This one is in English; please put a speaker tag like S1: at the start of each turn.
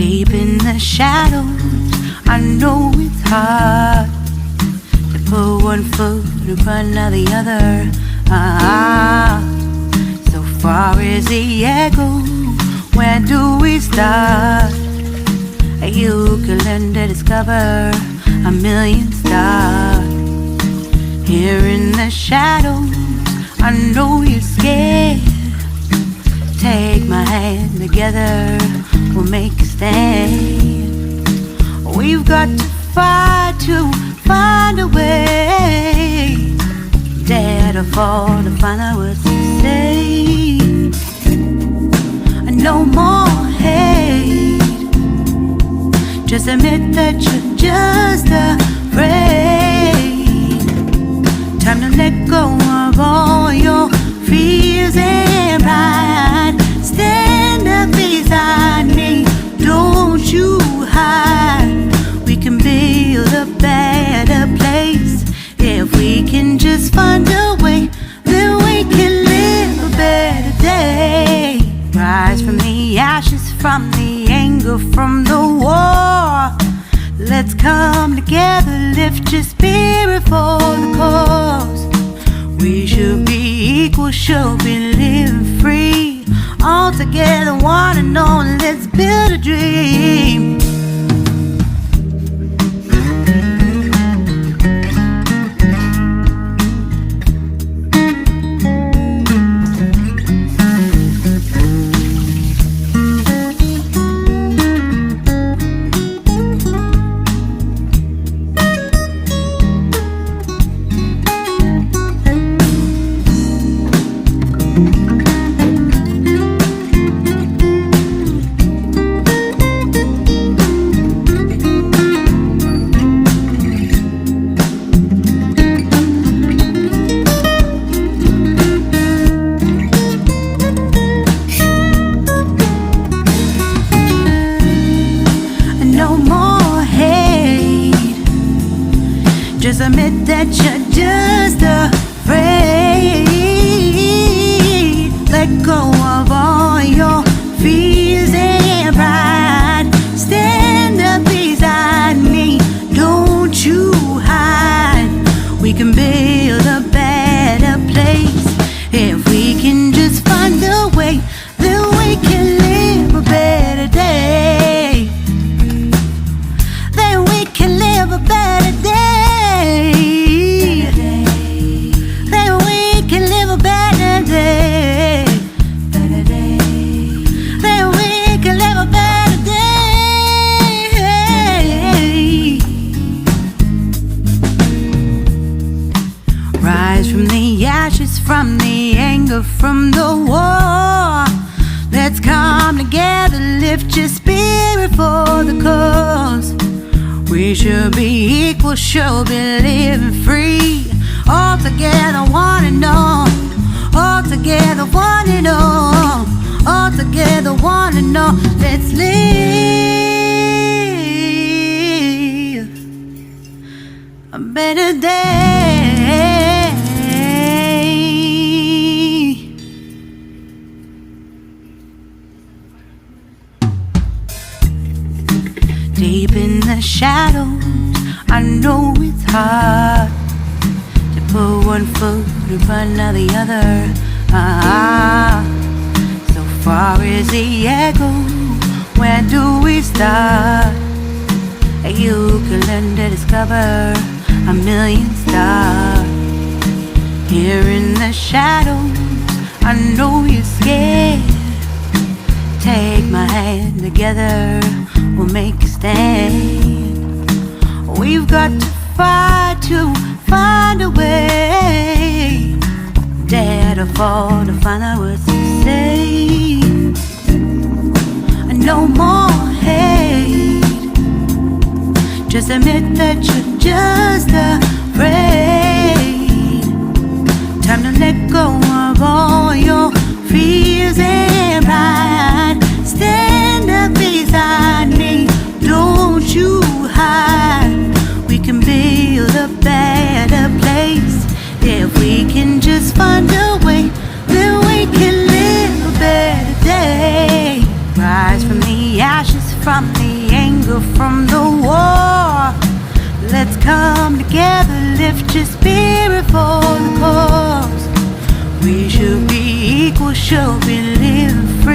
S1: Deep in the shadows, I know it's hard to put one foot in front of the other. So far as the echo, where do we start? You can learn to discover a million stars. Here in the shadows, I know you're scared. Take my hand, together we'll make a stand. We've got to fight to find a way. Dare to fall to find out what to say. No more hate. Just admit that you're just afraid. Time to let go of all your fears and pride. Stand up beside me, don't you hide. We can build a better place. If we can just find a way, then we can live a better day. Rise from the ashes, from the anger, from the war. Let's come together, lift your spirit for the cause. We should be equal, should be living free. All together, one and all, let's build a dream. Just admit that you're just afraid. Let go of all your fears and pride. Stand up beside me, don't you hide. We can build a better place. If we can just find a way, then we can live a better day. Then we can live a better day. Then we can live a better day. Better day. Then we can live a better day. Rise from the ashes, from the anger, from the war. Let's come together, lift your spirit for the cause. We should be equal, should be living free. All together, one and all. All together, one and all. All together, one and all. Let's live a better day. Deep in the shadows, I know it's hard to put one foot in front of the other. So far as the echo, where do we start? You can learn to discover a million stars. Here in the shadows, I know you're scared. Take my hand, together we'll make a stand. We've got to fight to find a way. Dare to fall to find out what to say. No more hate. Just admit that you're just afraid. Time to let go of all your fears and pride. Stand up beside me, don't you hide. We can build a better place. If we can just find a way, then we can live a better day. Rise from the ashes, from the anger, from the war. Let's come together, lift your spirit for the cause. We should be equal, should be living free.